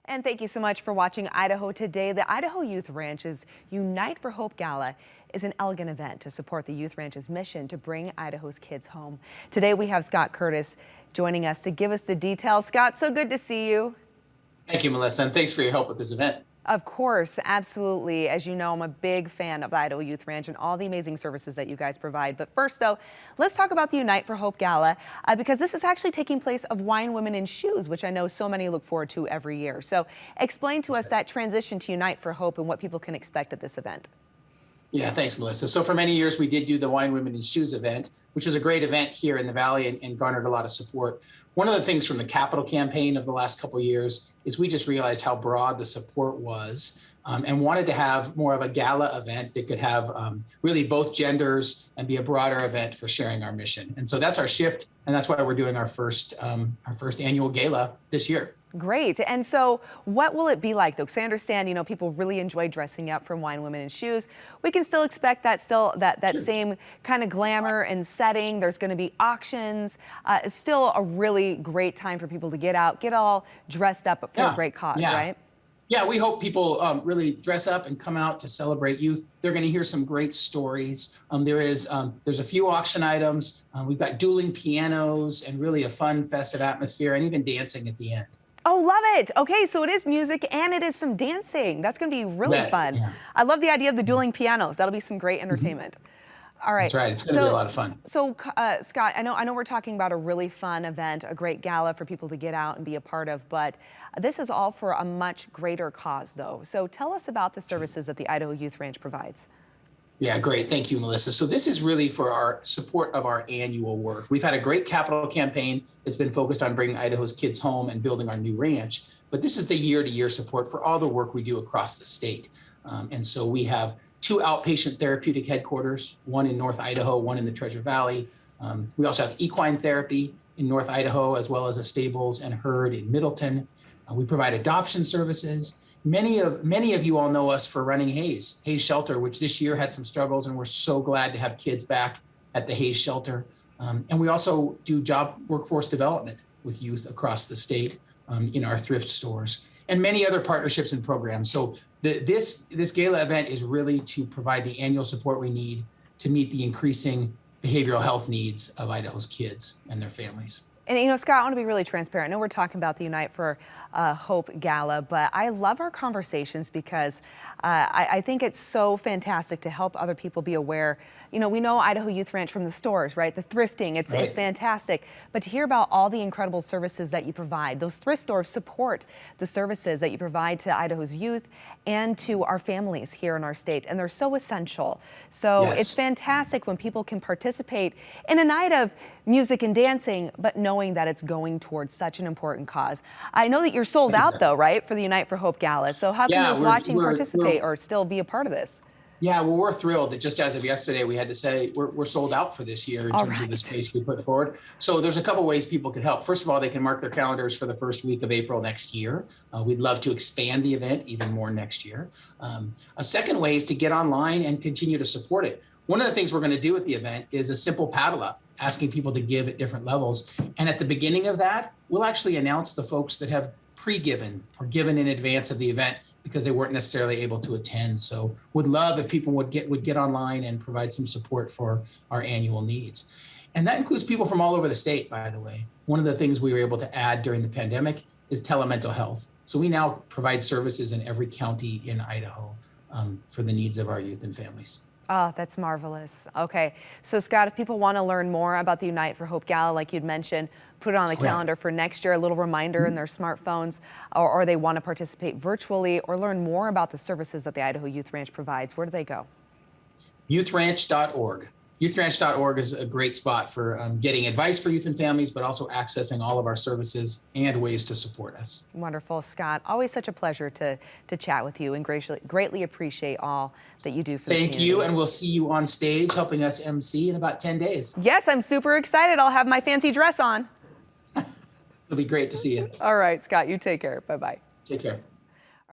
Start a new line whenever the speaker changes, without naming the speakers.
And thank you so much for watching Idaho Today. The Idaho Youth Ranch's Unite For Hope Gala is an elegant event to support the Youth Ranch's mission to bring Idaho's kids home. Today we have Scott Curtis joining us to give us the details. Scott, so good to see you.
Thank you, Melissa, and thanks for your help with this event.
Of course, absolutely. As you know, I'm a big fan of the Idaho Youth Ranch and all the amazing services that you guys provide. But first, though, let's talk about the Unite For Hope Gala, because this is actually taking place of Wine, Women, and Shoes, which I know so many look forward to every year. So explain to us that transition to Unite For Hope and what people can expect at this event.
Yeah, thanks, Melissa. So for many years, we did do the Wine, Women, and Shoes event, which was a great event here in the Valley and garnered a lot of support. One of the things from the capital campaign of the last couple of years is we just realized how broad the support was and wanted to have more of a gala event that could have really both genders and be a broader event for sharing our mission. And so that's our shift, and that's why we're doing our first annual gala this year.
Great. And so what will it be like, though? Because I understand, you know, people really enjoy dressing up from Wine, Women, and Shoes. We can still expect that
Sure.
same kind of glamour and setting. There's going to be auctions. It's still a really great time for people to get out, get all dressed up for a great cause, right?
Yeah, we hope people really dress up and come out to celebrate youth. They're going to hear some great stories. There's a few auction items. We've got dueling pianos and really a fun, festive atmosphere, and even dancing at the end.
Oh, love it. Okay, so it is music and it is some dancing. That's going to be really fun.
Yeah.
I love the idea of the dueling pianos. That'll be some great entertainment. All right.
That's right. It's going to be a lot of fun.
So, Scott, I know we're talking about a really fun event, a great gala for people to get out and be a part of, but this is all for a much greater cause, though. So tell us about the services that the Idaho Youth Ranch provides.
Yeah, great. Thank you, Melissa. So this is really for our support of our annual work. We've had a great capital campaign that's been focused on bringing Idaho's kids home and building our new ranch. But this is the year-to-year support for all the work we do across the state. And so we have 2 outpatient therapeutic headquarters, one in North Idaho, one in the Treasure Valley. We also have equine therapy in North Idaho, as well as a stables and herd in Middleton. We provide adoption services. Many of you all know us for running Hayes Shelter, which this year had some struggles, and we're so glad to have kids back at the Hayes Shelter. And we also do job workforce development with youth across the state in our thrift stores, and many other partnerships and programs. So this gala event is really to provide the annual support we need to meet the increasing behavioral health needs of Idaho's kids and their families.
And, you know, Scott, I want to be really transparent. I know we're talking about the Unite for Hope Gala, but I love our conversations because I think it's so fantastic to help other people be aware. You know, we know Idaho Youth Ranch from the stores, right? The thrifting, it's fantastic. But to hear about all the incredible services that you provide, those thrift stores support the services that you provide to Idaho's youth and to our families here in our state, and they're so essential. So it's fantastic when people can participate in a night of music and dancing, but knowing that it's going towards such an important cause. I know that you're sold out, though, right, for the Unite For Hope Gala. So how can those watching participate or still be a part of this?
Yeah, well, we're thrilled that just as of yesterday, we had to say we're sold out for this year in terms of the space we put forward. So there's a couple ways people could help. First of all, they can mark their calendars for the first week of April next year. We'd love to expand the event even more next year. A second way is to get online and continue to support it. One of the things we're going to do at the event is a simple paddle up, asking people to give at different levels. And at the beginning of that, we'll actually announce the folks that have pre-given or given in advance of the event because they weren't necessarily able to attend. So would love if people would get online and provide some support for our annual needs. And that includes people from all over the state, by the way. One of the things we were able to add during the pandemic is telemental health. So we now provide services in every county in Idaho for the needs of our youth and families.
Oh, that's marvelous. Okay. So, Scott, if people want to learn more about the Unite For Hope Gala, like you'd mentioned, put it on the calendar for next year, a little reminder in their smartphones, or they want to participate virtually or learn more about the services that the Idaho Youth Ranch provides, where do they go?
Youthranch.org. Youthranch.org is a great spot for getting advice for youth and families, but also accessing all of our services and ways to support us.
Wonderful, Scott. Always such a pleasure to chat with you, and greatly appreciate all that you do for the community.
Thank you, and we'll see you on stage helping us MC in about 10 days.
Yes, I'm super excited. I'll have my fancy dress on.
It'll be great to see you.
All right, Scott, you take care. Bye-bye.
Take care.